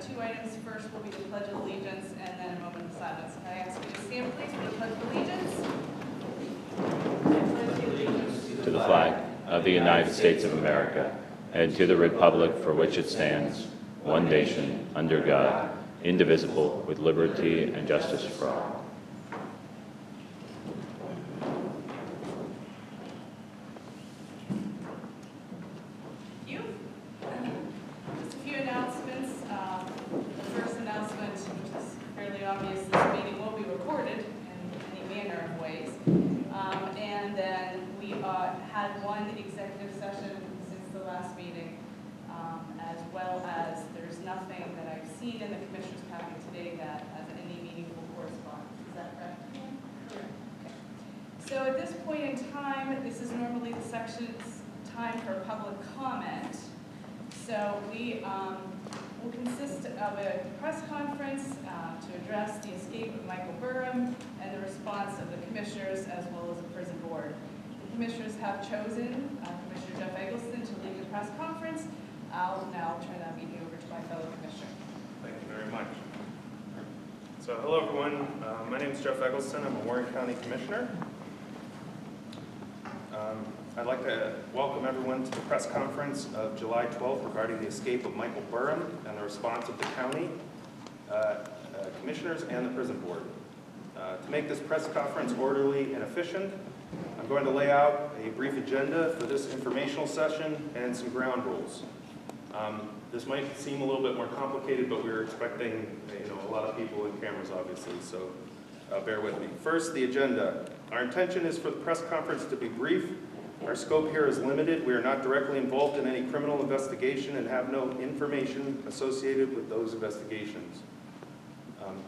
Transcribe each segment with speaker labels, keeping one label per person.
Speaker 1: two items. First will be the Pledge of Allegiance and then a moment of silence. Can I ask you to stand, please, for the Pledge of Allegiance?
Speaker 2: To the flag of the United States of America and to the republic for which it stands, one nation, under God, indivisible, with liberty and justice for all.
Speaker 1: In the Commissioner's packet today that has any meaningful correspondence. Is that correct? Correct. Okay. So at this point in time, this is normally the section's time for public comment. So we will consist of a press conference to address the escape of Michael Burham and the response of the Commissioners as well as the prison board. The Commissioners have chosen Commissioner Jeff Eggleston to lead the press conference. I'll now turn that meeting over to my fellow Commissioner.
Speaker 3: Thank you very much. So hello everyone, my name is Jeff Eggleston. I'm a Warren County Commissioner. I'd like to welcome everyone to the press conference of July 12th regarding the escape of Michael Burham and the response of the county, commissioners, and the prison board. To make this press conference orderly and efficient, I'm going to lay out a brief agenda for this informational session and some ground rules. This might seem a little bit more complicated, but we're expecting a lot of people and cameras, obviously, so bear with me. First, the agenda. Our intention is for the press conference to be brief. Our scope here is limited. We are not directly involved in any criminal investigation and have no information associated with those investigations.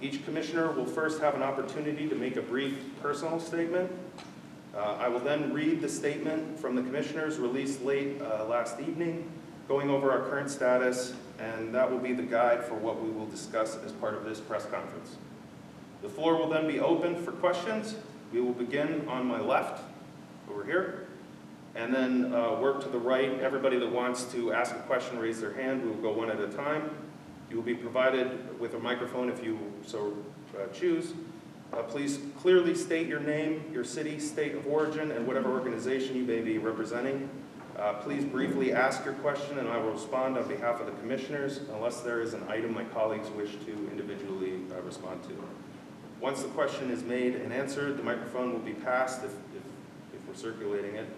Speaker 3: Each commissioner will first have an opportunity to make a brief personal statement. I will then read the statement from the commissioners released late last evening, going over our current status, and that will be the guide for what we will discuss as part of this press conference. The floor will then be open for questions. We will begin on my left, over here, and then work to the right. Everybody that wants to ask a question, raise their hand. We will go one at a time. You will be provided with a microphone if you so choose. Please clearly state your name, your city, state of origin, and whatever organization you may be representing. Please briefly ask your question and I will respond on behalf of the commissioners unless there is an item my colleagues wish to individually respond to. Once the question is made and answered, the microphone will be passed, if we're circulating it,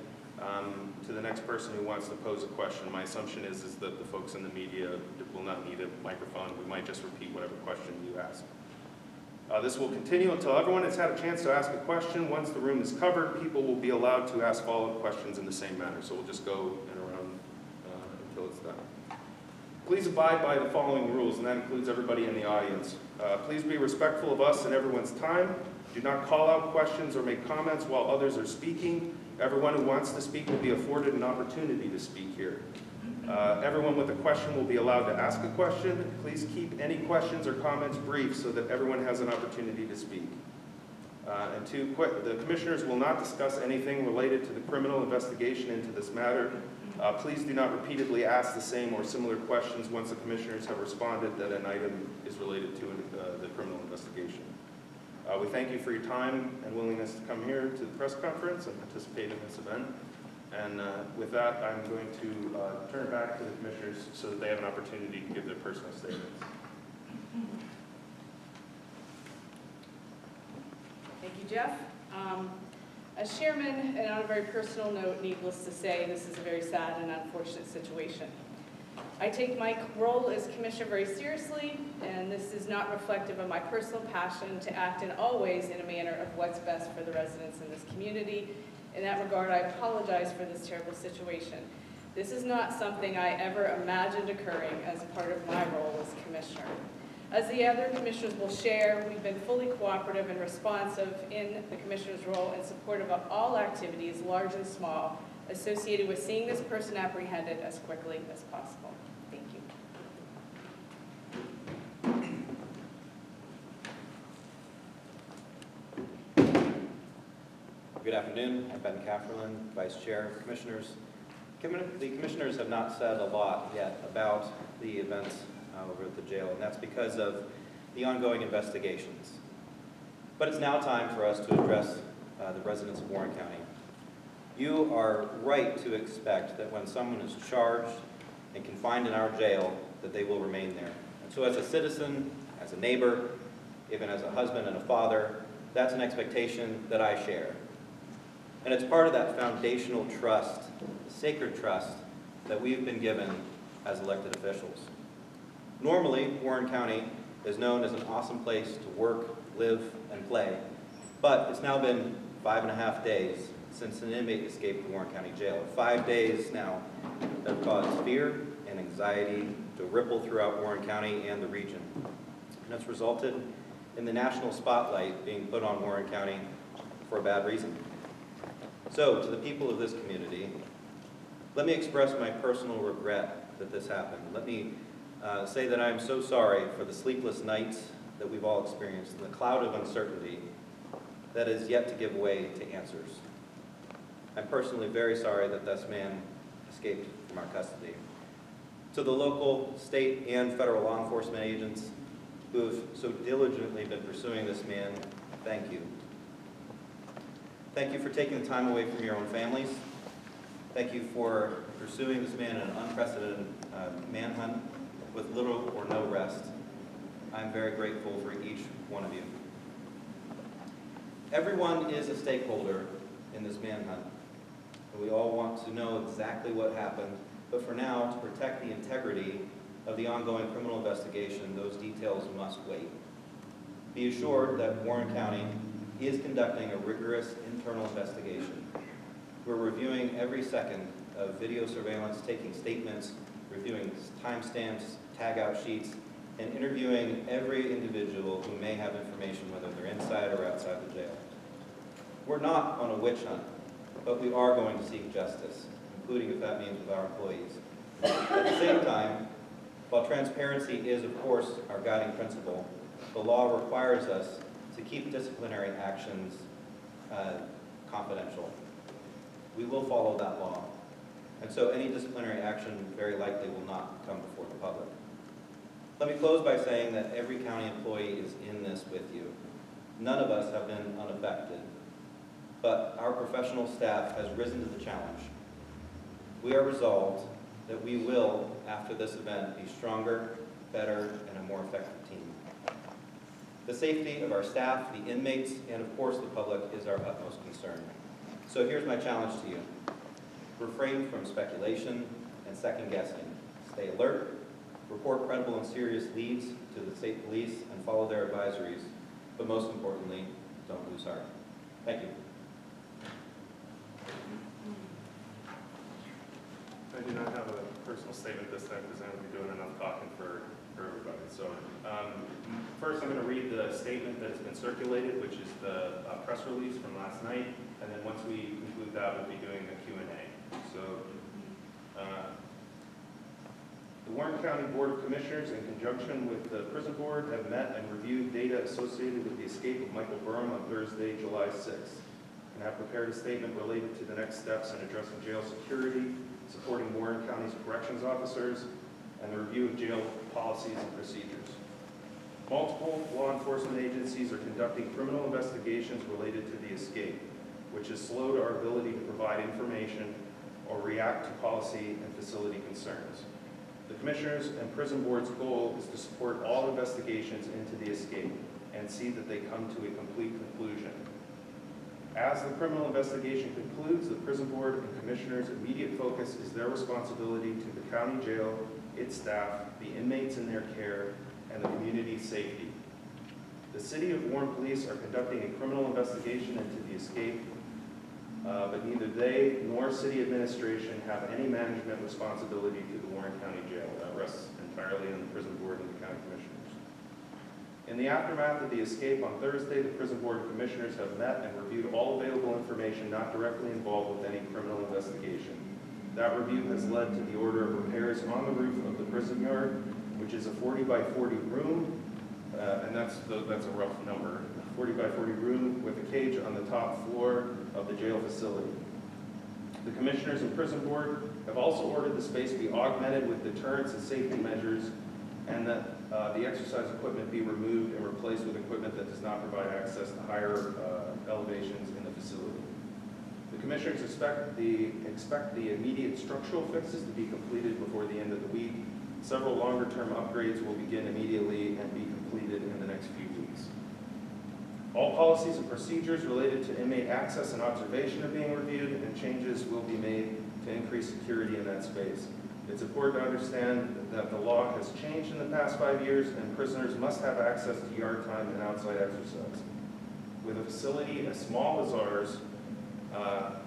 Speaker 3: to the next person who wants to pose a question. My assumption is that the folks in the media will not need a microphone. We might just repeat whatever question you ask. This will continue until everyone has had a chance to ask a question. Once the room is covered, people will be allowed to ask follow-up questions in the same manner. So we'll just go and around until it's done. Please abide by the following rules, and that includes everybody in the audience. Please be respectful of us and everyone's time. Do not call out questions or make comments while others are speaking. Everyone who wants to speak will be afforded an opportunity to speak here. Everyone with a question will be allowed to ask a question. Please keep any questions or comments brief so that everyone has an opportunity to speak. And two, the commissioners will not discuss anything related to the criminal investigation into this matter. Please do not repeatedly ask the same or similar questions once the commissioners have responded that an item is related to the criminal investigation. We thank you for your time and willingness to come here to the press conference and participate in this event. And with that, I'm going to turn it back to the commissioners so that they have an opportunity to give their personal statements.
Speaker 1: Thank you, Jeff. As chairman, and on a very personal note, needless to say, this is a very sad and unfortunate situation. I take my role as commissioner very seriously, and this is not reflective of my personal passion to act in all ways in a manner of what's best for the residents in this community. In that regard, I apologize for this terrible situation. This is not something I ever imagined occurring as part of my role as commissioner. As the other commissioners will share, we've been fully cooperative and responsive in the commissioner's role in support of all activities, large and small, associated with seeing this person apprehended as quickly as possible. Thank you.
Speaker 4: Good afternoon. I'm Ben Kafferlin, Vice Chair of Commissioners. The Commissioners have not said a lot yet about the events over at the jail, and that's because of the ongoing investigations. But it's now time for us to address the residents of Warren County. You are right to expect that when someone is charged and confined in our jail, that they will remain there. And so as a citizen, as a neighbor, even as a husband and a father, that's an expectation that I share. And it's part of that foundational trust, sacred trust, that we've been given as elected officials. Normally, Warren County is known as an awesome place to work, live, and play, but it's now been 5.5 days since an inmate escaped the Warren County Jail. 5 days now that have caused fear and anxiety to ripple throughout Warren County and the region. And it's resulted in the national spotlight being put on Warren County for a bad reason. So, to the people of this community, let me express my personal regret that this happened. Let me say that I'm so sorry for the sleepless nights that we've all experienced and the cloud of uncertainty that is yet to give way to answers. I'm personally very sorry that this man escaped from our custody. To the local, state, and federal law enforcement agents who have so diligently been pursuing this man, thank you. Thank you for taking the time away from your own families. Thank you for pursuing this man in an unprecedented manhunt with little or no rest. I'm very grateful for each one of you. Everyone is a stakeholder in this manhunt. We all want to know exactly what happened, but for now, to protect the integrity of the ongoing criminal investigation, those details must wait. Be assured that Warren County is conducting a rigorous internal investigation. We're reviewing every second of video surveillance, taking statements, reviewing timestamps, tag-out sheets, and interviewing every individual who may have information, whether they're inside or outside the jail. We're not on a witch hunt, but we are going to seek justice, including if that means with our employees. At the same time, while transparency is, of course, our guiding principle, the law requires us to keep disciplinary actions confidential. We will follow that law. And so any disciplinary action very likely will not come before the public. Let me close by saying that every county employee is in this with you. None of us have been unaffected, but our professional staff has risen to the challenge. We are resolved that we will, after this event, be stronger, better, and a more effective team. The safety of our staff, the inmates, and of course the public is our utmost concern. So here's my challenge to you. Refrain from speculation and second guessing. Stay alert, report credible and serious leads to the state police, and follow their advisories. But most importantly, don't lose heart. Thank you.
Speaker 3: I do not have a personal statement this time because I'm going to be doing enough talking for everybody. So first I'm going to read the statement that has been circulated, which is the press release from last night. And then once we conclude that, we'll be doing a Q&A. So the Warren County Board of Commissioners, in conjunction with the Prison Board, have met and reviewed data associated with the escape of Michael Burham on Thursday, July 6th, and have prepared a statement related to the next steps in addressing jail security, supporting Warren County's corrections officers, and the review of jail policies and procedures. Multiple law enforcement agencies are conducting criminal investigations related to the escape, which has slowed our ability to provide information or react to policy and facility concerns. The Commissioners and Prison Board's goal is to support all investigations into the escape and see that they come to a complete conclusion. As the criminal investigation concludes, the Prison Board and Commissioners' immediate focus is their responsibility to the county jail, its staff, the inmates in their care, and the community's safety. The City of Warren Police are conducting a criminal investigation into the escape, but neither they nor City Administration have any management responsibility to the Warren County Jail. That rests entirely on the Prison Board and the County Commissioners. In the aftermath of the escape on Thursday, the Prison Board of Commissioners have met and reviewed all available information not directly involved with any criminal investigation. That review has led to the order of repairs on the roof of the prison yard, which is a 40 by 40 room, and that's a rough number, 40 by 40 room with a cage on the top floor of the jail facility. The Commissioners and Prison Board have also ordered the space be augmented with deterrence and safety measures and that the exercise equipment be removed and replaced with equipment that does not provide access to higher elevations in the facility. The Commissioners expect the immediate structural fixes to be completed before the end of the week. Several longer-term upgrades will begin immediately and be completed in the next few weeks. All policies and procedures related to inmate access and observation are being reviewed, and changes will be made to increase security in that space. It's important to understand that the law has changed in the past 5 years, and prisoners must have access to yard time and outside exercise. With a facility as small as ours,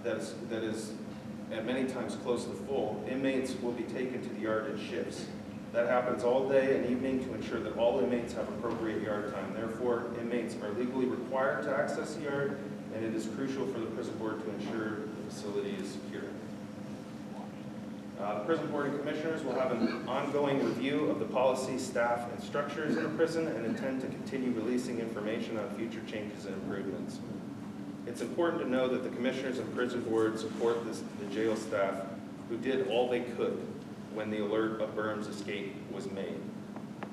Speaker 3: that is at many times close to full, inmates will be taken to the yard in shifts. That happens all day and evening to ensure that all inmates have appropriate yard time. Therefore, inmates are legally required to access the yard, and it is crucial for the prison board to ensure the facility is secure. The Prison Board and Commissioners will have an ongoing review of the policy, staff, and structures in the prison and intend to continue releasing information on future changes and improvements. It's important to know that the Commissioners and Prison Board support the jail staff who did all they could when the alert of Burns' escape was made.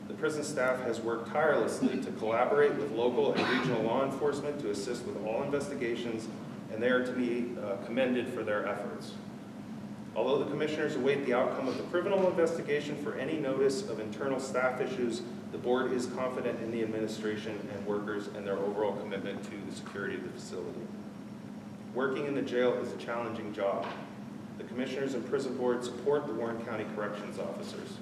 Speaker 3: The prison staff has worked tirelessly to collaborate with local and regional law enforcement to assist with all investigations, and they are to be commended for their efforts. Although the Commissioners await the outcome of the criminal investigation for any notice of internal staff issues, the Board is confident in the administration and workers and their overall commitment to the security of the facility. Working in the jail is a challenging job. The Commissioners and Prison Board support the Warren County Corrections Officers.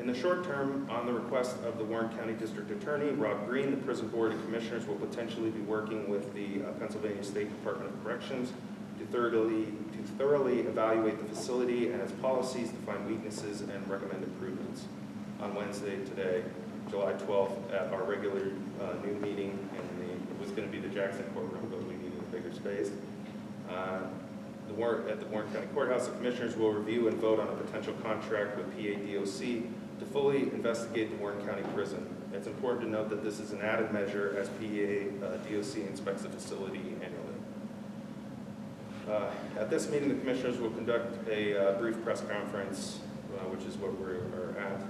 Speaker 3: In the short term, on the request of the Warren County District Attorney, Rob Green, the Prison Board and Commissioners will potentially be working with the Pennsylvania State Department of Corrections to thoroughly evaluate the facility and its policies to find weaknesses and recommend improvements. On Wednesday, today, July 12th, at our regular new meeting, it was going to be the Jackson Courtroom, but we needed a bigger space. At the Warren County Courthouse, the Commissioners will review and vote on a potential contract with PADOC to fully investigate the Warren County Prison. It's important to note that this is an added measure as PADOC inspects the facility annually. At this meeting, the Commissioners will conduct a brief press conference, which is what we're at.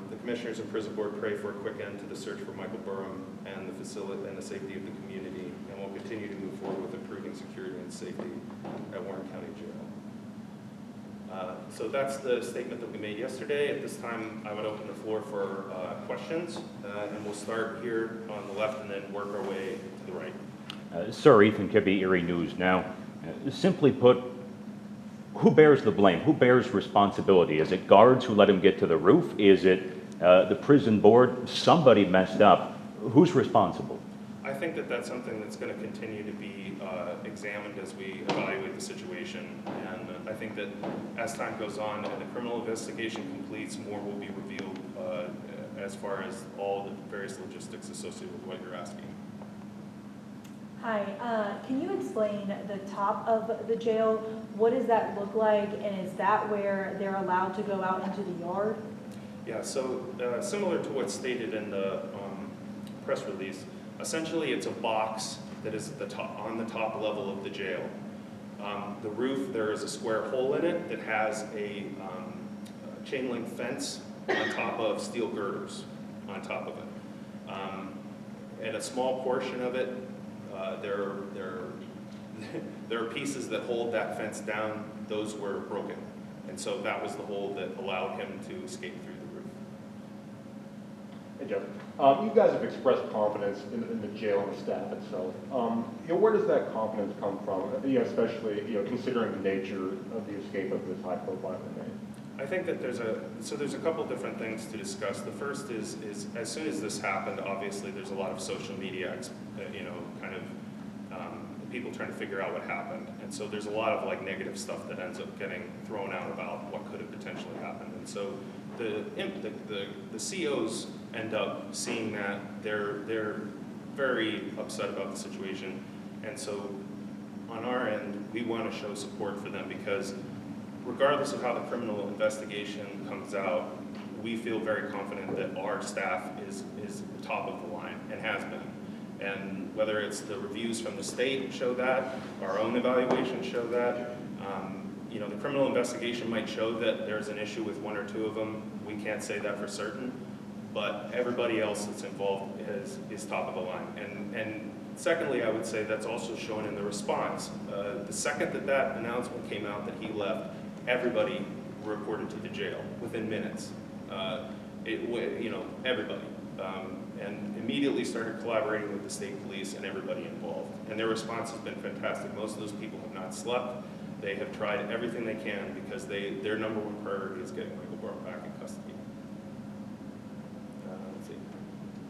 Speaker 3: The Commissioners and Prison Board pray for a quick end to the search for Michael Burham and the facility and the safety of the community, and will continue to move forward with improving security and safety at Warren County Jail. So that's the statement that we made yesterday. At this time, I would open the floor for questions, and we'll start here on the left and then work our way to the right.
Speaker 2: Sir, Ethan Kibbe, Erie News. Now, simply put, who bears the blame? Who bears responsibility? Is it guards who let him get to the roof? Is it the prison board? Somebody messed up. Who's responsible?
Speaker 3: I think that that's something that's going to continue to be examined as we evaluate the situation. And I think that as time goes on and the criminal investigation completes, more will be revealed as far as all the various logistics associated with what you're asking.
Speaker 5: Hi, can you explain the top of the jail? What does that look like, and is that where they're allowed to go out into the yard?
Speaker 3: Yeah, so similar to what's stated in the press release, essentially it's a box that is at the top, on the top level of the jail. The roof, there is a square hole in it that has a chain link fence on top of steel girders on top of it. And a small portion of it, there are pieces that hold that fence down. Those were broken. And so that was the hole that allowed him to escape through the roof.
Speaker 6: Hey, Jeff. You guys have expressed confidence in the jail and the staff itself. Where does that confidence come from, especially considering the nature of the escape of this high-profile inmate?
Speaker 3: I think that there's a couple different things to discuss. The first is as soon as this happened, obviously there's a lot of social media, people trying to figure out what happened. And so there's a lot of like negative stuff that ends up getting thrown out about what could have potentially happened. And so the COs end up seeing that they're very upset about the situation. And so on our end, we want to show support for them because regardless of how the criminal investigation comes out, we feel very confident that our staff is top of the line and has been. And whether it's the reviews from the state show that, our own evaluations show that, you know, the criminal investigation might show that there's an issue with one or two of them. We can't say that for certain, but everybody else that's involved is top of the line. And secondly, I would say that's also shown in the response. The second that that announcement came out that he left, everybody reported to the jail within minutes. You know, everybody. And immediately started collaborating with the state police and everybody involved. And their response has been fantastic. Most of those people have not slept. They have tried everything they can because their number one priority is getting Michael Bauer back in custody. Let's see.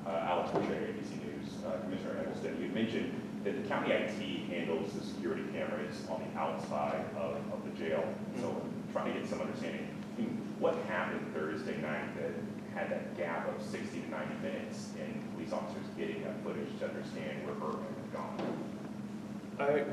Speaker 7: Alex Boucher, ABC News. Commissioner Eggleston, you mentioned that the county IT handles the security cameras on the outside of the jail. So I'm trying to get some understanding. I mean, what happened Thursday night that had that gap of 60 to 90 minutes in police officers getting that footage to understand where Bergman had gone?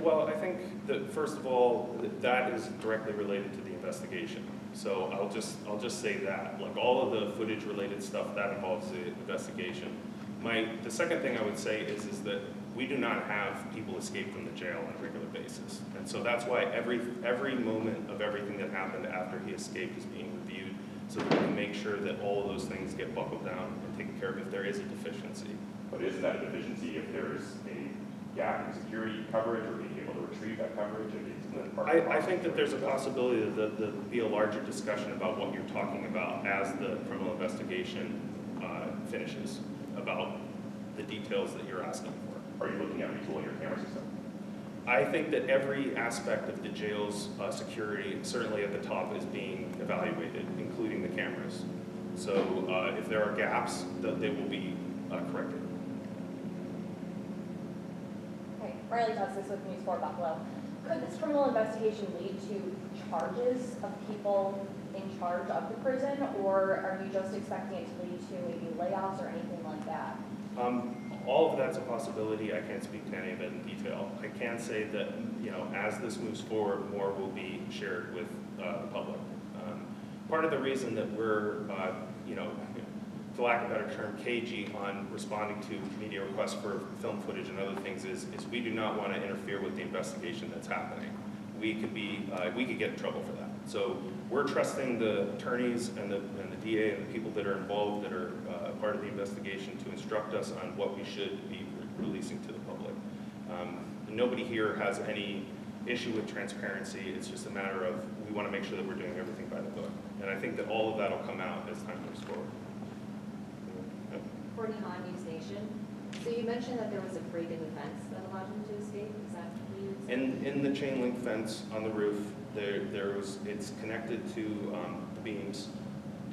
Speaker 3: Well, I think that first of all, that is directly related to the investigation. So I'll just say that, like all of the footage related stuff, that involves the investigation. The second thing I would say is that we do not have people escape from the jail on a regular basis. And so that's why every moment of everything that happened after he escaped is being reviewed so that we can make sure that all of those things get buckled down and taken care of if there is a deficiency.
Speaker 7: But isn't that a deficiency if there's a gap in security coverage or being able to retrieve that coverage?
Speaker 3: I think that there's a possibility that there'll be a larger discussion about what you're talking about as the criminal investigation finishes, about the details that you're asking for.
Speaker 7: Are you looking at retooling your camera system?
Speaker 3: I think that every aspect of the jail's security, certainly at the top, is being evaluated, including the cameras. So if there are gaps, they will be corrected.
Speaker 8: Okay, Riley Tussis with News 4 Buffalo. Could this criminal investigation lead to charges of people in charge of the prison, or are you just expecting it to lead to maybe layoffs or anything like that?
Speaker 3: All of that's a possibility. I can't speak to any of it in detail. I can say that, you know, as this moves forward, more will be shared with the public. Part of the reason that we're, you know, for lack of a better term, cagey on responding to media requests for film footage and other things is we do not want to interfere with the investigation that's happening. We could get in trouble for that. So we're trusting the attorneys and the DA and the people that are involved that are part of the investigation to instruct us on what we should be releasing to the public. Nobody here has any issue with transparency. It's just a matter of we want to make sure that we're doing everything by the book. And I think that all of that will come out as time moves forward.
Speaker 8: Courtney Hahn, News Nation. So you mentioned that there was a break in the fence that allowed him to escape. Is that what you said?
Speaker 3: In the chain link fence on the roof, it's connected to the beams.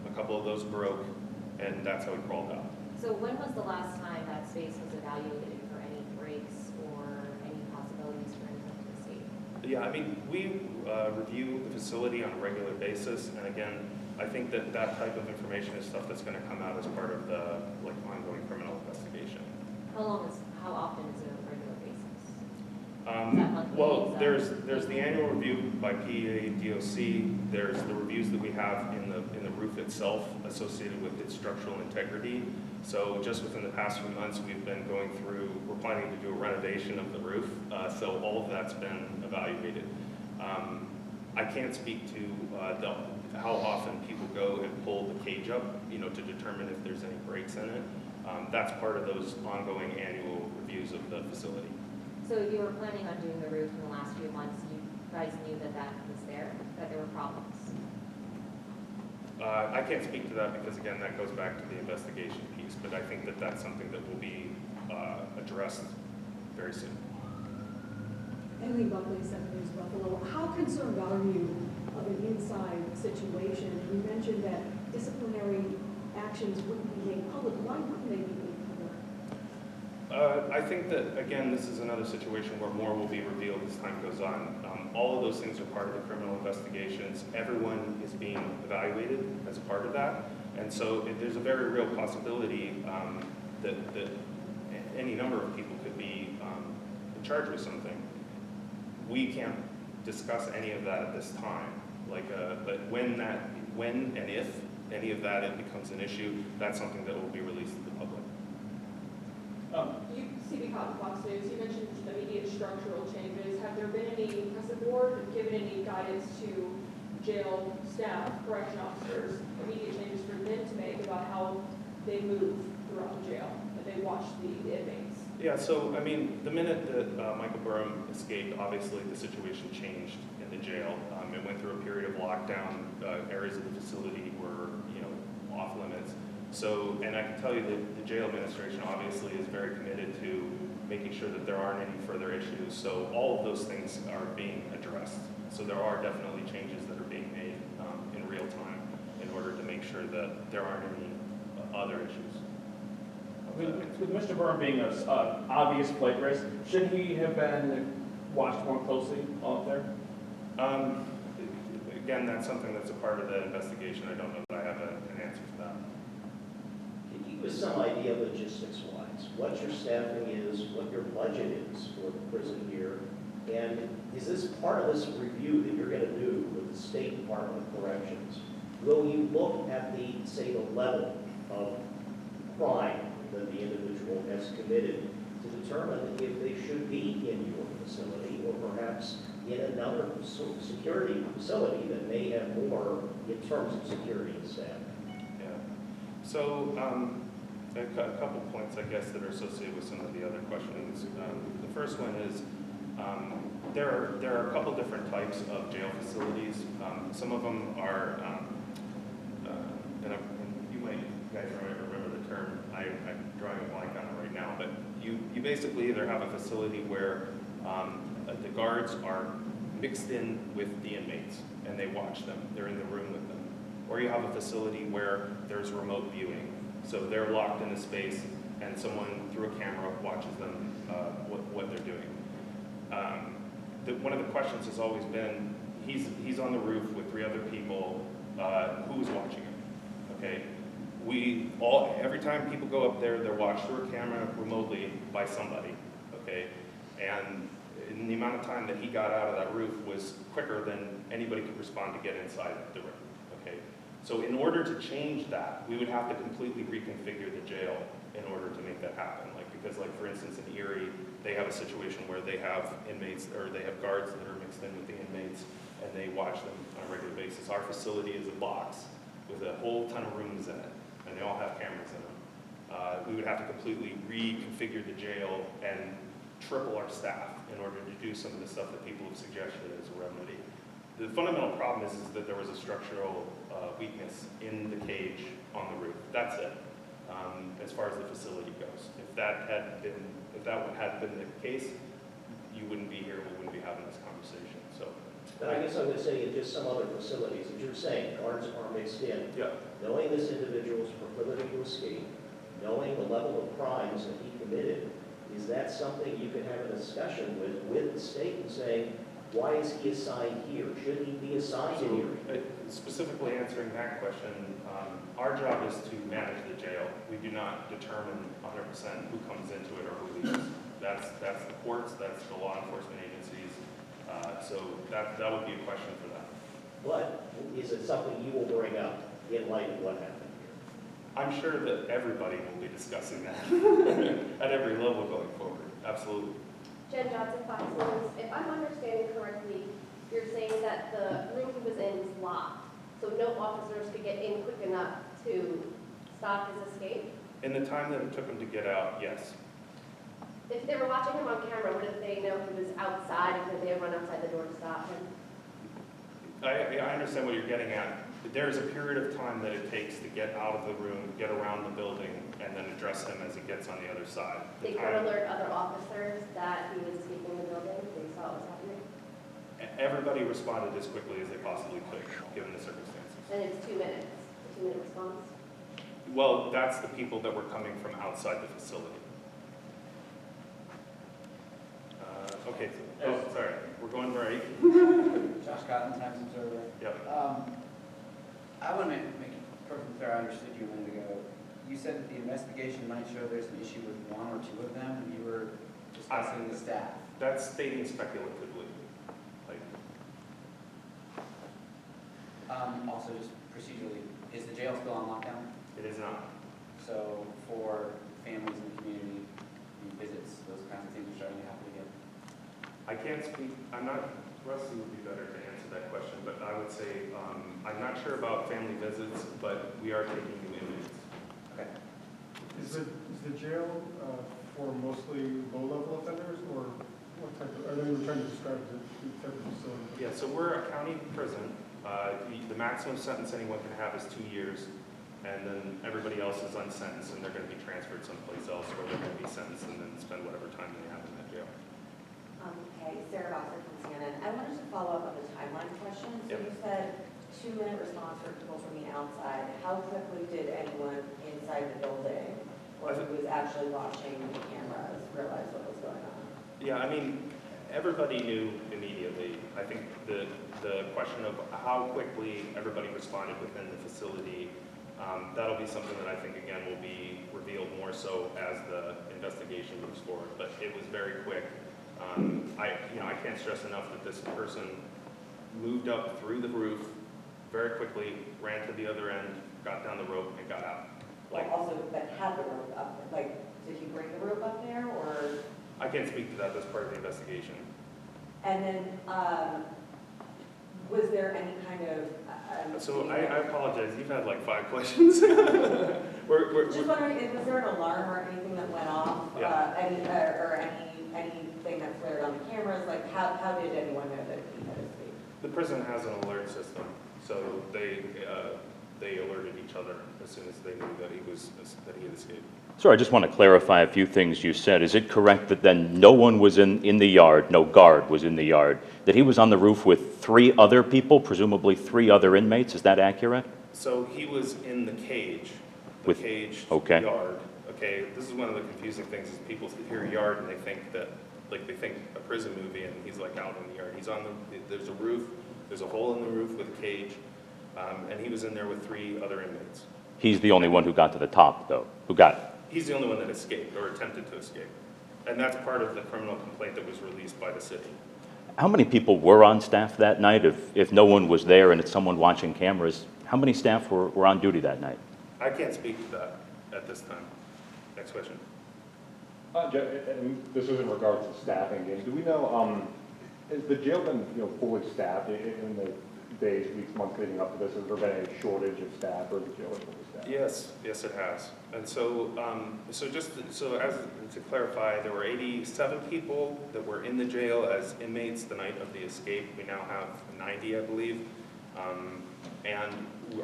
Speaker 3: A couple of those broke, and that's how he crawled out.
Speaker 8: So when was the last time that space was evaluated for any breaks or any possibilities for anyone to escape?
Speaker 3: Yeah, I mean, we review the facility on a regular basis, and again, I think that type of information is stuff that's going to come out as part of the ongoing criminal investigation.
Speaker 8: How often is it on a regular basis?
Speaker 3: Well, there's the annual review by PEA TAWC. There's the reviews that we have in the roof itself associated with its structural integrity. So just within the past few months, we're planning to do a renovation of the roof. So all of that's been evaluated. I can't speak to how often people go and pull the cage up, to determine if there's any breaks in it. That's part of those ongoing annual reviews of the facility.
Speaker 8: So you were planning on doing the roof in the last few months. You guys knew that was there, that there were problems?
Speaker 3: I can't speak to that because, again, that goes back to the investigation piece, but I think that that's something that will be addressed very soon.
Speaker 9: Emily Buckley, 7 News Buffalo. How concerned are you of an inside situation? You mentioned that disciplinary actions wouldn't be made public. Why wouldn't they be made public?
Speaker 3: I think that, again, this is another situation where more will be revealed as time goes on. All of those things are part of the criminal investigations. Everyone is being evaluated as a part of that. And so there's a very real possibility that any number of people could be charged with something. We can't discuss any of that at this time. But when and if any of that becomes an issue, that's something that will be released to the public.
Speaker 10: CB Cotton, Fox News, you mentioned immediate structural changes. Have
Speaker 9: there been any, has the board given any guidance to jail staff, correction officers, immediate changes for them to make about how they move throughout the jail, that they watch the inmates?
Speaker 3: Yeah, so, I mean, the minute that Michael Burham escaped, obviously the situation changed in the jail. It went through a period of lockdown. Areas of the facility were, off limits. So, and I can tell you that the jail administration obviously is very committed to making sure that there aren't any further issues. So all of those things are being addressed. So there are definitely changes that are being made in real time in order to make sure that there aren't any other issues.
Speaker 10: With Mr. Byrne being an obvious flight risk, shouldn't he have been watched more closely up there?
Speaker 3: Again, that's something that's a part of the investigation. I don't know that I have an answer to that.
Speaker 11: Can you give us some idea logistics-wise, what your staffing is, what your budget is for the prison here, and is this part of this review that you're going to do with the State Department of Corrections? Will you look at the, say, the level of crime that the individual has committed to determine if they should be in your facility or perhaps in another security facility that may have more in terms of security and staff?
Speaker 3: Yeah. So a couple points, I guess, that are associated with some of the other questions. The first one is there are a couple different types of jail facilities. Some of them are, and you guys might remember the term. I'm drawing a blank on it right now, but you basically either have a facility where the guards are mixed in with the inmates and they watch them. They're in the room with them. Or you have a facility where there's remote viewing. So they're locked in a space and someone through a camera watches them what they're doing. One of the questions has always been, he's on the roof with 3 other people, who's watching him, okay? Every time people go up there, they're watched through a camera remotely by somebody, okay? And in the amount of time that he got out of that roof was quicker than anybody could respond to get inside the room, okay? So in order to change that, we would have to completely reconfigure the jail in order to make that happen. Because for instance, in Erie, they have a situation where they have inmates, or they have guards that are mixed in with the inmates, and they watch them on a regular basis. Our facility is a box with a whole ton of rooms in it, and they all have cameras in them. We would have to completely reconfigure the jail and triple our staff in order to do some of the stuff that people have suggested as a remedy. The fundamental problem is that there was a structural weakness in the cage on the roof. That's it, as far as the facility goes. If that had been the case, you wouldn't be here, we wouldn't be having this conversation. So,
Speaker 11: But I guess I would say in just some other facilities, as you're saying, guards are mixed in.
Speaker 3: yeah.
Speaker 11: Knowing this individual's proclivity to escape, knowing the level of crimes that he committed, is that something you can have a discussion with the state and saying, why is he assigned here? Should he be assigned here?
Speaker 3: Specifically answering that question, our job is to manage the jail. We do not determine 100% who comes into it or who leaves. That's the courts, that's the law enforcement agencies. So that would be a question for them.
Speaker 11: But is it something you will bring up in light of what happened here?
Speaker 3: I'm sure that everybody will be discussing that at every level going forward. Absolutely.
Speaker 8: Jen Johnson, Fox News. If I'm understanding correctly, you're saying that the room he was in was locked, so no officers could get in quick enough to stop his escape?
Speaker 3: In the time that it took him to get out, yes.
Speaker 8: If they were watching him on camera, wouldn't they know he was outside and could they run outside the door to stop him?
Speaker 3: I understand what you're getting at. There's a period of time that it takes to get out of the room, get around the building, and then address him as he gets on the other side.
Speaker 8: They could alert other officers that he was escaping the building if they saw what was happening?
Speaker 3: Everybody responded as quickly as they possibly could, given the circumstances.
Speaker 8: And it's 2 minutes, a 2-minute response?
Speaker 3: Well, that's the people that were coming from outside the facility. Okay, sorry, we're going right.
Speaker 12: Josh Cotton, Times Observer.
Speaker 3: Yep.
Speaker 12: I want to make it perfectly clear I understood you a minute ago. You said that the investigation might show there's an issue with 1 or 2 of them, and you were discussing the staff.
Speaker 3: That's stating speculatively.
Speaker 12: Also, just procedurally, is the jail still on lockdown?
Speaker 3: It is not.
Speaker 12: So for families in the community, visits, those kinds of things are starting to happen again?
Speaker 3: I can't speak, I'm not, Rusty would be better to answer that question, but I would say, I'm not sure about family visits, but we are taking new inmates.
Speaker 4: Okay.
Speaker 13: Is the jail for mostly low-level offenders, or what type of, I know you were trying to describe the type of facility.
Speaker 3: Yeah, so we're a county prison. The maximum sentence anyone can have is 2 years, and then everybody else is unsentenced, and they're going to be transferred someplace else, where they're going to be sentenced and then spend whatever time they have in that jail.
Speaker 14: Okay, Sarah Boxer from CNN. I wanted to follow up on the timeline question. So
Speaker 3: Yep.
Speaker 14: you said 2-minute response for people from the outside. How quickly did anyone inside the building, or who was actually watching the cameras, realize what was going on?
Speaker 3: Yeah, I mean, everybody knew immediately. I think the question of how quickly everybody responded within the facility, that'll be something that I think, again, will be revealed more so as the investigation moves forward. But it was very quick. I can't stress enough that this person moved up through the roof very quickly, ran to the other end, got down the rope, and got out.
Speaker 14: Like, also, that had the rope up, like, did he bring the rope up there, or?
Speaker 3: I can't speak to that. That's part of the investigation.
Speaker 14: And then, was there any kind of?
Speaker 3: So I apologize. You've had like 5 questions.
Speaker 14: Just wondering, was there an alarm or anything that went off?
Speaker 3: Yeah.
Speaker 14: Anything that flared on the cameras? Like, how did anyone know that he had escaped?
Speaker 3: The prison has an alert system, so they alerted each other as soon as they knew that he had escaped.
Speaker 2: Sir, I just want to clarify a few things you said. Is it correct that then no one was in the yard, no guard was in the yard, that he was on the roof with 3 other people, presumably 3 other inmates? Is that accurate?
Speaker 3: So he was in the cage,
Speaker 2: okay.
Speaker 3: yard. Okay, this is one of the confusing things is people hear yard and they think a prison movie, and he's like out in the yard. There's a roof, there's a hole in the roof with a cage, and he was in there with 3 other inmates.
Speaker 2: He's the only one who got to the top, though,
Speaker 3: He's the only one that escaped or attempted to escape. And that's part of the criminal complaint that was released by the city.
Speaker 2: How many people were on staff that night? If no one was there and it's someone watching cameras, how many staff were on duty that night?
Speaker 3: I can't speak to that at this time. Next question.
Speaker 6: And this is in regards to staffing. Do we know, has the jail been fully staffed in the days, weeks, months leading up to this? Has there been a shortage of staff, or the jail is fully staffed?
Speaker 3: Yes, it has. And so, to clarify, there were 87 people that were in the jail as inmates the night of the escape. We now have 90, I believe, and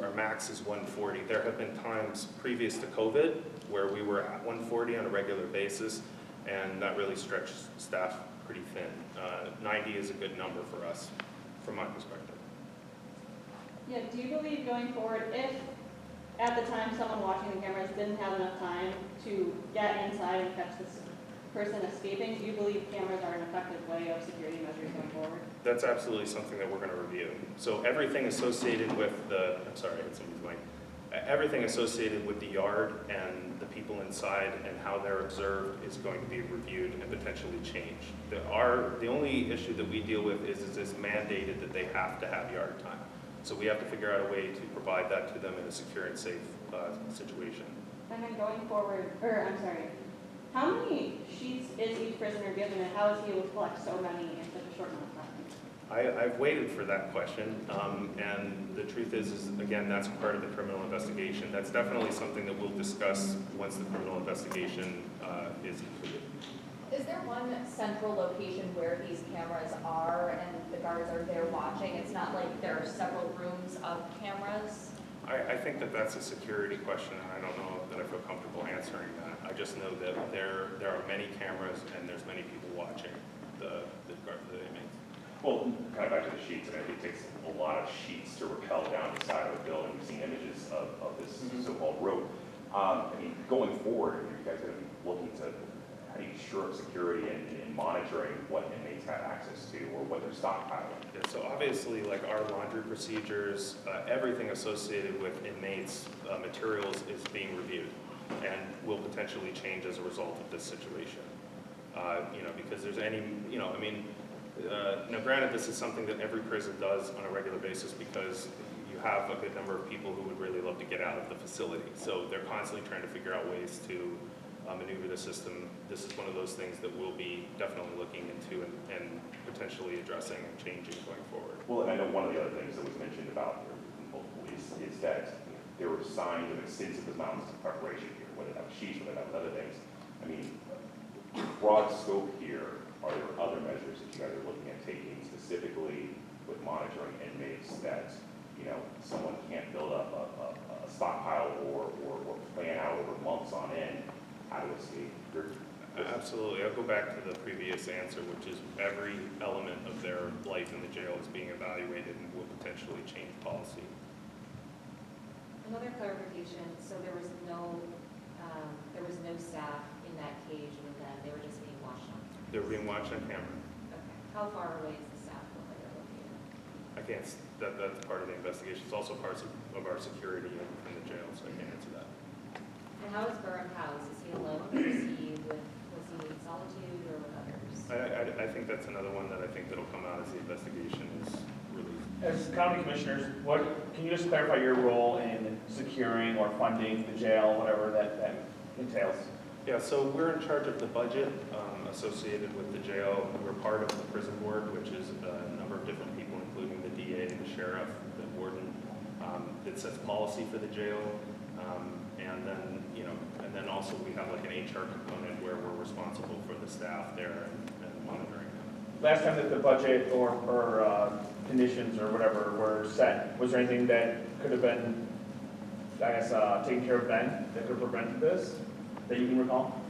Speaker 3: our max is 140. There have been times previous to COVID where we were at 140 on a regular basis, and that really stretched staff pretty thin. 90 is a good number for us, from my perspective.
Speaker 15: Yeah, do you believe going forward, if at the time someone watching the cameras didn't have enough time to get inside and catch this person escaping, do you believe cameras are an effective way of security measures going forward?
Speaker 3: That's absolutely something that we're going to review. So everything associated with everything associated with the yard and the people inside and how they're observed is going to be reviewed and potentially changed. The only issue that we deal with is it's mandated that they have to have yard time. So we have to figure out a way to provide that to them in a secure and safe situation.
Speaker 15: And then going forward, how many sheets is each prisoner given, and how is he able to collect so many in such a short amount of time?
Speaker 3: I've waited for that question, and the truth is again, that's part of the criminal investigation. That's definitely something that we'll discuss once the criminal investigation is completed.
Speaker 8: Is there one central location where these cameras are and the guards are there watching? It's not like there are several rooms of cameras?
Speaker 3: I think that that's a security question, and I don't know that I feel comfortable answering that. I just know that there are many cameras and there's many people watching the inmates.
Speaker 7: Well, kind of back to the sheets, I mean, it takes a lot of sheets to rappel down the side of a building. We've seen images of this so-called rope. I mean, going forward, are you guys going to be looking to, how do you shore up security and monitoring what inmates have access to or what they're stockpiling?
Speaker 3: Yeah, so obviously, like our laundry procedures, everything associated with inmates' materials is being reviewed and will potentially change as a result of this situation. Because there's now granted, this is something that every prison does on a regular basis because you have a good number of people who would really love to get out of the facility. So they're constantly trying to figure out ways to maneuver the system, this is one of those things that we'll be definitely looking into and potentially addressing and changing going forward.
Speaker 7: Well, and I know one of the other things that was mentioned about both police is that there were signs of extensive amounts of preparation here, whether that was sheets, whether that was other things. I mean, broad scope here, are there other measures that you guys are looking at taking specifically with monitoring inmates that, someone can't build up a stockpile or plan out over months on end how to escape?
Speaker 3: Absolutely. I'll go back to the previous answer, which is every element of their life in the jail is being evaluated and will potentially change policy.
Speaker 16: Another clarification, so there was no staff in that cage with them, they were just being watched on?
Speaker 3: They're being watched on camera.
Speaker 16: Okay. How far away is the staff from where they're located?
Speaker 3: I can't, that's part of the investigation. It's also part of our security in the jail, so I can't answer that.
Speaker 16: And how is Byrne housed? Is he alone, or was he in solitude, or with others?
Speaker 3: I think that's another one that I think that'll come out as the investigation is released.
Speaker 10: As county commissioners, can you just clarify your role in securing or funding the jail, whatever that entails?
Speaker 3: Yeah, so we're in charge of the budget associated with the jail. We're part of the prison board, which is a number of different people, including the DA, the sheriff, the warden, that sets policy for the jail. And then also we have like an HR component where we're responsible for the staff there and monitoring them.
Speaker 10: Last time that the budget or conditions or whatever were set, was there anything that could have been, taken care of then that could have prevented this, that you can recall?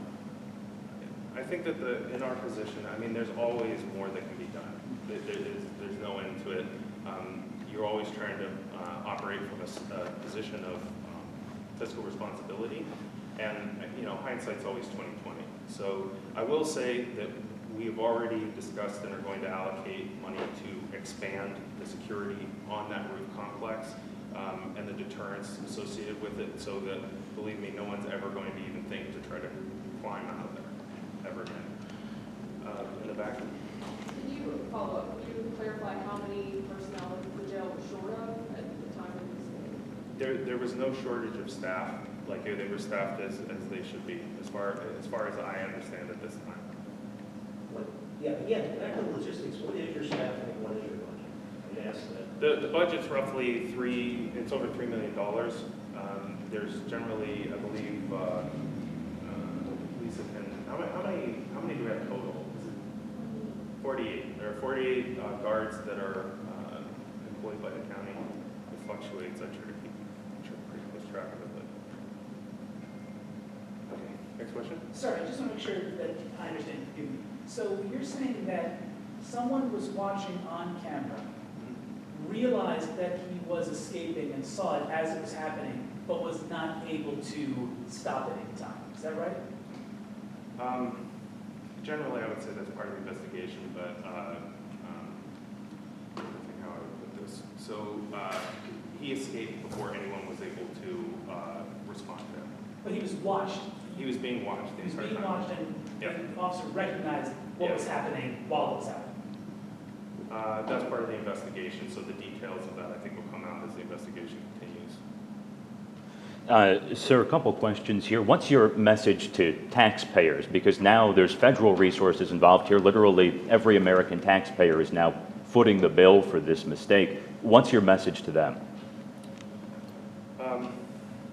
Speaker 3: I think that in our position, I mean, there's always more that can be done. There's no end to it. You're always trying to operate from a position of fiscal responsibility, and hindsight's always 20/20. So I will say that we have already discussed and are going to allocate money to expand the security on that roof complex and the deterrence associated with it, so that, believe me, no one's ever going to even think to try to climb out of there ever again. In the back.
Speaker 9: Can you follow up? Can you clarify how many personnel the jail was short of at the time of this?
Speaker 3: There was no shortage of staff. Like they were staffed as they should be, as far as I understand at this time.
Speaker 11: Again, back to the logistics. What is your staffing and what is your budget? I asked that.
Speaker 3: The budget's roughly it's over $3 million. There's generally, I believe, Lisa can, how many do we have total? Is it 48? There are 48 guards that are employed by the county. It fluctuates. I try to keep pretty close track of it. But. Okay, next question.
Speaker 17: Sorry, I just want to make sure that I understand. So you're saying that someone was watching on camera, realized that he was escaping and saw it as it was happening, but was not able to stop it in time. Is that right?
Speaker 3: Generally, I would say that's part of the investigation, but I don't think how I would put this. So he escaped before anyone was able to respond to him.
Speaker 17: But he was watched.
Speaker 3: He was being watched the
Speaker 17: He was
Speaker 3: entire
Speaker 17: being
Speaker 3: time.
Speaker 17: watched, and the officer recognized what was happening while it was happening.
Speaker 3: That's part of the investigation, so the details of that I think will come out as the investigation continues.
Speaker 2: Sir, a couple questions here. What's your message to taxpayers? Because now there's federal resources involved here. Literally every American taxpayer is now footing the bill for this mistake. What's your message to them?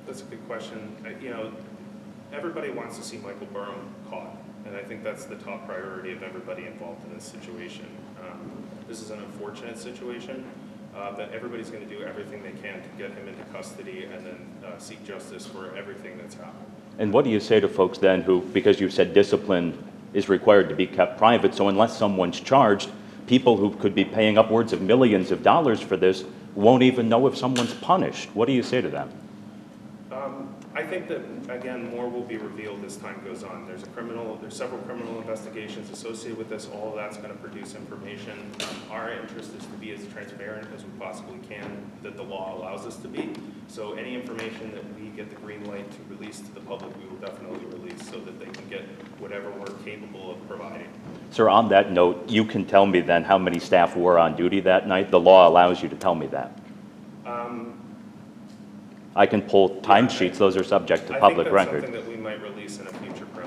Speaker 3: That's a good question. Everybody wants to see Michael Byrne caught, and I think that's the top priority of everybody involved in this situation. This is an unfortunate situation, but everybody's going to do everything they can to get him into custody and then seek justice for everything that's happened.
Speaker 2: And what do you say to folks then who, because you said discipline is required to be kept private, so unless someone's charged, people who could be paying upwards of millions of dollars for this won't even know if someone's punished? What do you say to them?
Speaker 3: I think that, again, more will be revealed as time goes on. There's several criminal investigations associated with this. All of that's going to produce information. Our interest is to be as transparent as we possibly can, that the law allows us to be. So any information that we get the green light to release to the public, we will definitely release so that they can get whatever we're capable of providing.
Speaker 2: Sir, on that note, you can tell me then how many staff were on duty that night? The law allows you to tell me that. I can pull timesheets. Those are subject to public record.
Speaker 3: I think that's something that we might release in a future press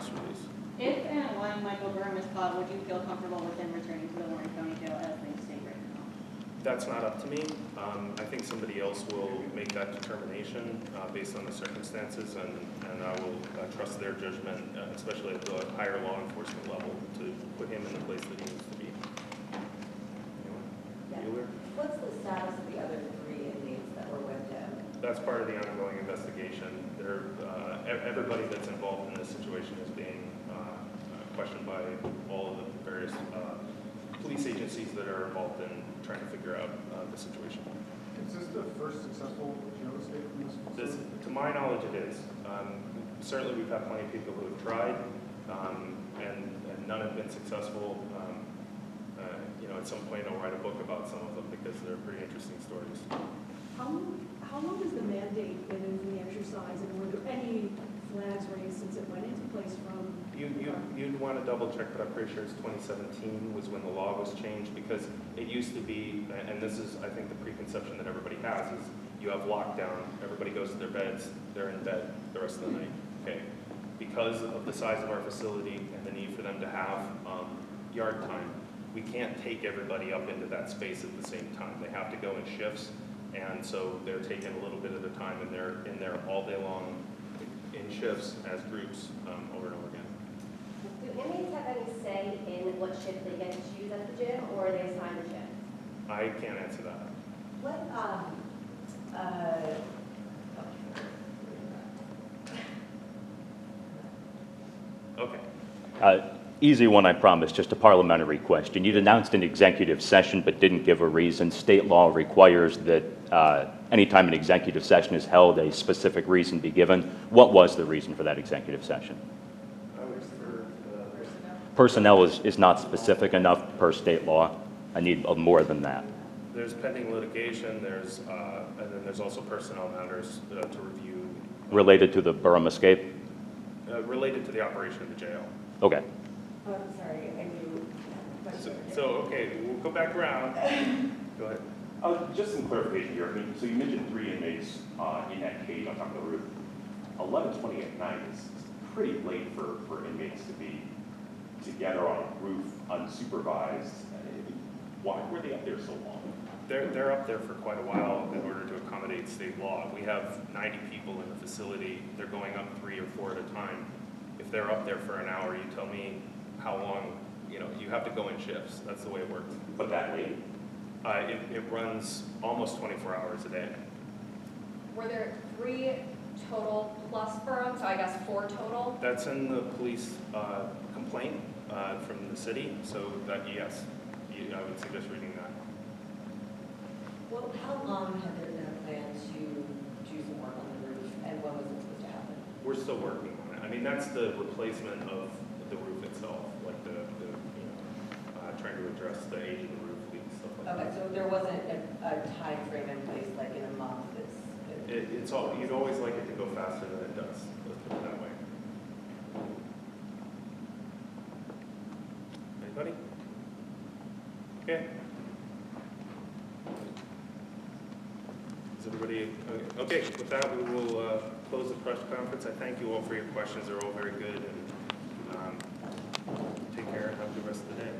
Speaker 15: caught, would you feel comfortable with him returning to the Warren County Jail as things stand right now?
Speaker 3: That's not up to me. I think somebody else will make that determination based on the circumstances, and I will trust their judgment, especially at the higher law enforcement level, to put him in the place that he needs to be. Anyone?
Speaker 14: What's the status of the other 3 inmates that were with him?
Speaker 3: That's part of the ongoing investigation. Everybody that's involved in this situation is being questioned by all of the various police agencies that are involved in trying to figure out the situation.
Speaker 13: Is this the first successful jail escape from this facility?
Speaker 3: To my knowledge, it is. Certainly, we've had plenty of people who have tried, and none have been successful. At some point, I'll write a book about some of them because they're pretty interesting stories.
Speaker 9: How long has the mandate been in the exercise, and were there any flags raised since it went into place from?
Speaker 3: You'd want to double check, but I'm pretty sure it's 2017 was when the law was changed, because it used to be, and this is, I think, the preconception that everybody has, is you have lockdown, everybody goes to their beds, they're in bed the rest of the night. Okay. Because of the size of our facility and the need for them to have yard time, we can't take everybody up into that space at the same time. They have to go in shifts, and so they're taking a little bit at a time, and they're in there all day long in shifts as groups over and over again.
Speaker 8: Do inmates have any say in what shift they get to choose at the gym, or are they assigned a shift?
Speaker 3: I can't answer that.
Speaker 14: What,
Speaker 3: Okay.
Speaker 2: Easy one, I promise, just a parliamentary question. You'd announced an executive session but didn't give a reason. State law requires that anytime an executive session is held, a specific reason be given. What was the reason for that executive session? Personnel is not specific enough per state law. I need more than that.
Speaker 3: There's pending litigation, and then there's also personnel matters to review.
Speaker 2: Related to the Burham escape?
Speaker 3: Related to the operation of the jail.
Speaker 2: Okay.
Speaker 14: oh, I'm sorry, I knew.
Speaker 3: So okay, we'll go back around. Go ahead.
Speaker 7: Just some clarification here. I mean, so you mentioned 3 inmates in that cage on top of the roof. 11:20 at night is pretty late for inmates to be together on a roof unsupervised. Why were they up there so long?
Speaker 3: They're up there for quite a while in order to accommodate state law. We have 90 people in the facility. They're going up 3 or 4 at a time. If they're up there for an hour, you tell me how long, you have to go in shifts. That's the way it works.
Speaker 7: But that late?
Speaker 3: It runs almost 24 hours a day.
Speaker 8: Were there 3 total plus Burham, so I guess 4 total?
Speaker 3: That's in the police complaint from the city, so that, yes, I would suggest reading that.
Speaker 14: Well, how long had there been a plan to do some work on the roof, and when was it supposed to happen?
Speaker 3: We're still working on it. I mean, that's the replacement of the roof itself, like trying to address the age of the roof leaks, stuff like that.
Speaker 14: Okay, so there wasn't a time frame in place, like in a month,
Speaker 3: It's all, you'd always like it to go faster than it does, let's put it that way. Anybody? Okay. Is everybody, okay, with that, we will close the press conference. I thank you all for your questions. They're all very good, and take care and have a good rest of the day.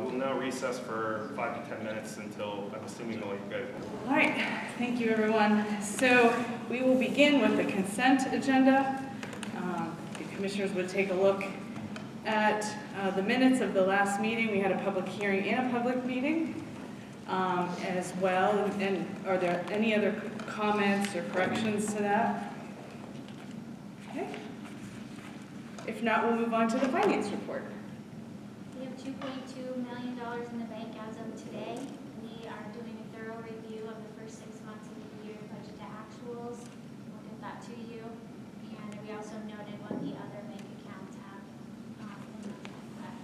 Speaker 3: We'll now recess for 5 to 10 minutes until, I'm assuming all you guys.
Speaker 1: All right, thank you, everyone. So we will begin with the consent agenda. The commissioners would take a look at the minutes of the last meeting. We had a public hearing and a public meeting as well. And are there any other comments or corrections to that? Okay. If not, we'll move on to the finance report.
Speaker 18: We have $2.2 million in the bank as of today. We are doing a thorough review of the first 6 months of the year, budget to actuals. We'll get that to you. And we also noted what the other bank accounts have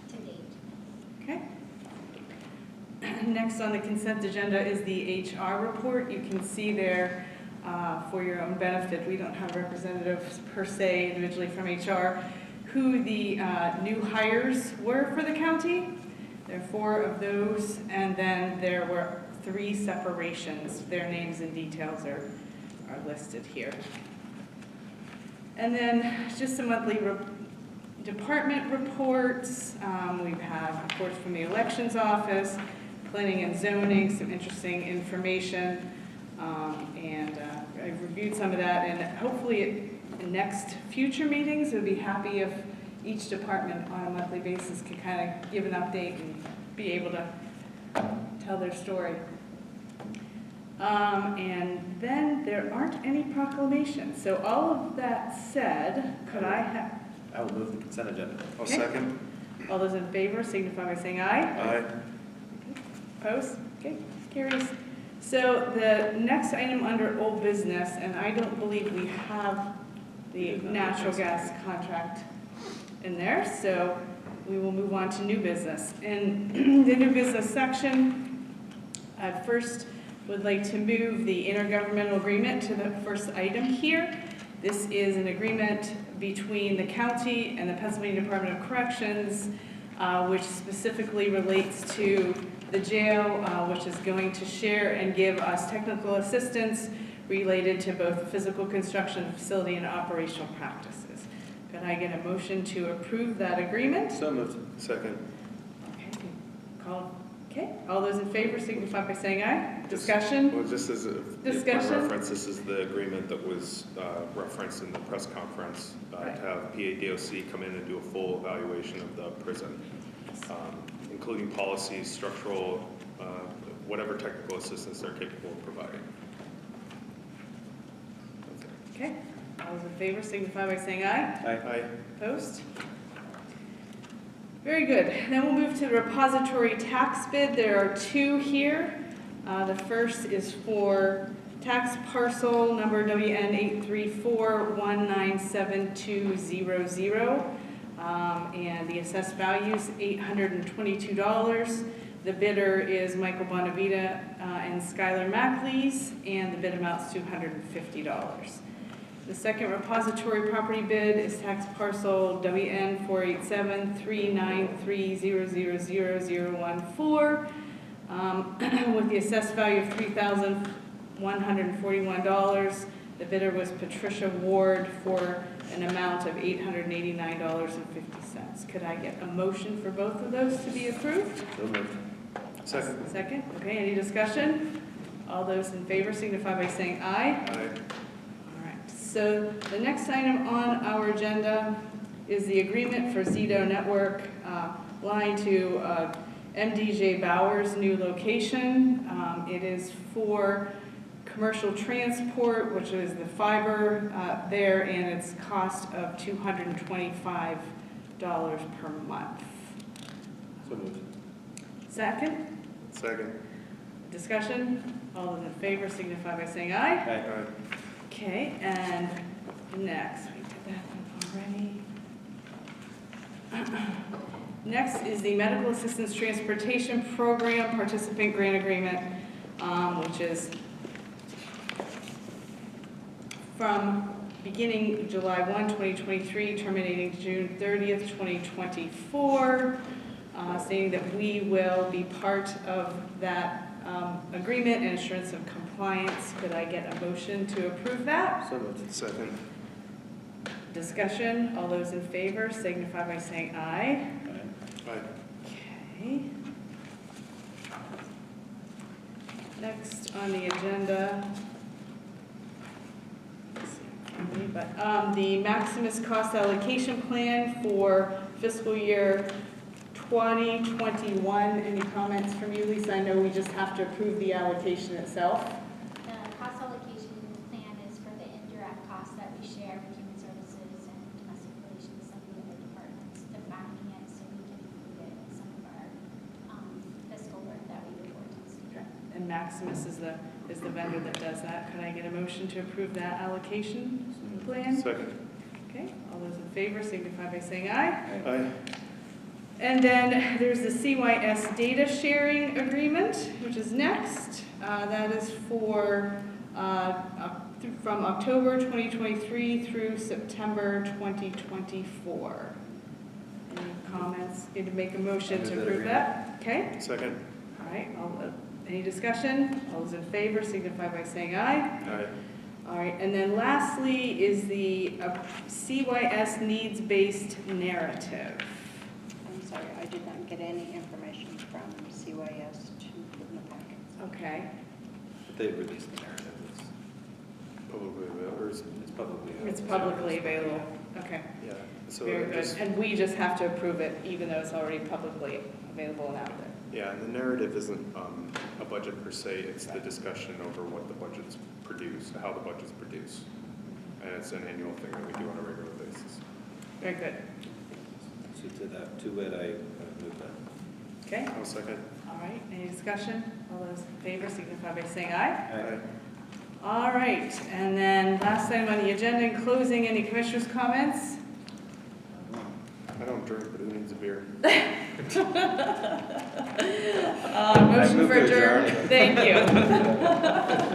Speaker 18: to date.
Speaker 1: Okay. Next on the consent agenda is the HR report. You can see there for your own benefit, we don't have representatives per se individually from HR, who the new hires were for the county. There are 4 of those, and then there were 3 separations. Their names and details are listed here. And then just a monthly department reports. We have reports from the elections office, planning and zoning, some interesting information. And I've reviewed some of that, and hopefully in next future meetings, I'd be happy if each department on a monthly basis can kind of give an update and be able to tell their story. And then there aren't any proclamations. So all of that said, could I have?
Speaker 4: I will move the consent agenda.
Speaker 3: I'll second.
Speaker 1: All those in favor signify by saying aye.
Speaker 3: Aye.
Speaker 1: Opposed? Okay, carries. So the next item under old business, and I don't believe we have the natural gas contract in there, so we will move on to new business. In the new business section, I first would like to move the intergovernmental agreement to the first item here. This is an agreement between the county and the Pennsylvania Department of Corrections, which specifically relates to the jail, which is going to share and give us technical assistance related to both physical construction, facility, and operational practices. Could I get a motion to approve that agreement?
Speaker 4: So moved.
Speaker 3: Second.
Speaker 1: Okay, all those in favor signify by saying aye. Discussion?
Speaker 3: Well, just as a
Speaker 1: Discussion?
Speaker 3: reference, this is the agreement that was referenced in the press conference to have TAWC come in and do a full evaluation of the prison, including policies, structural, whatever technical assistance they're capable of providing.
Speaker 1: Okay, all those in favor signify by saying aye.
Speaker 3: Aye.
Speaker 1: Opposed? Very good. Then we'll move to the repository tax bid. There are two here. The first is for tax parcel number WN834197200, and the assessed value is $822. The bidder is Michael Bonavita and Skylar Maclees, and the bid amounts to $250. The second repository property bid is tax parcel WN4873930000014, with the assessed value of $3,141. The bidder was Patricia Ward for an amount of $889.50. Could I get a motion for both of those to be approved?
Speaker 3: So moved. Second.
Speaker 1: Second. Okay, any discussion? All those in favor signify by saying aye.
Speaker 3: Aye.
Speaker 1: So the next item on our agenda is the agreement for Zito Network line to MDJ Bauer's new location. It is for commercial transport, which is the fiber there, and its cost of $225 per month.
Speaker 4: So moved.
Speaker 1: Second?
Speaker 3: Second.
Speaker 1: Discussion? All those in favor signify by saying aye.
Speaker 3: Aye.
Speaker 1: Okay, and next, we did that one already. Next is the Medical Assistance Transportation Program Participant Grant Agreement, which is from beginning July 1, 2023, terminating June 30th, 2024, stating that we will be part of that agreement and assurance of compliance. Could I get a motion to approve that?
Speaker 3: So moved. Second.
Speaker 1: Discussion, all those in favor signify by saying aye.
Speaker 3: Aye.
Speaker 1: Okay. Next on the agenda, the Maximus cost allocation plan for fiscal year 2021. Any comments from you, Lisa? I know we just have to approve the allocation itself.
Speaker 18: The cost allocation plan is for the indirect costs that we share with human services and domestic relations, some of the other departments, defining it so we can include it in some of our fiscal work that we report to the state.
Speaker 1: Okay. And Maximus is the vendor that does that. Could I get a motion to approve that allocation plan?
Speaker 3: Second.
Speaker 1: Okay, all those in favor signify by saying aye.
Speaker 3: Aye.
Speaker 1: And then there's the CYS data sharing agreement, which is next. That is for from October 2023 through September 2024. Any comments? Need to make a motion to approve that? Okay.
Speaker 3: Second.
Speaker 1: All right. Any discussion? All those in favor signify by saying aye.
Speaker 3: Aye.
Speaker 1: All right, and then lastly is the CYS needs-based narrative.
Speaker 19: I'm sorry, I did not get any information from CYS to put in the packet.
Speaker 1: Okay.
Speaker 4: They released the narrative.
Speaker 20: Publicly available, or is
Speaker 4: It's publicly available.
Speaker 1: It's publicly available. Okay.
Speaker 20: yeah, so
Speaker 1: Very
Speaker 20: it
Speaker 1: good.
Speaker 20: just,
Speaker 1: And we just have to approve it, even though it's already publicly available and out there.
Speaker 20: yeah, and the narrative isn't a budget per se, it's the discussion over what the budgets produce, how the budgets produce. And it's an annual thing that we do on a regular basis.
Speaker 1: Very good.
Speaker 4: So to it, I moved that.
Speaker 1: Okay.
Speaker 20: I'll second.
Speaker 1: All right, any discussion? All those in favor signify by saying aye.
Speaker 20: Aye.
Speaker 1: All right, and then last item on the agenda, in closing, any commissioners' comments?
Speaker 20: I don't drink, but who needs a beer?
Speaker 1: Motion
Speaker 4: move
Speaker 1: for
Speaker 4: to
Speaker 1: adjourn.
Speaker 4: adjourn.
Speaker 1: Thank you.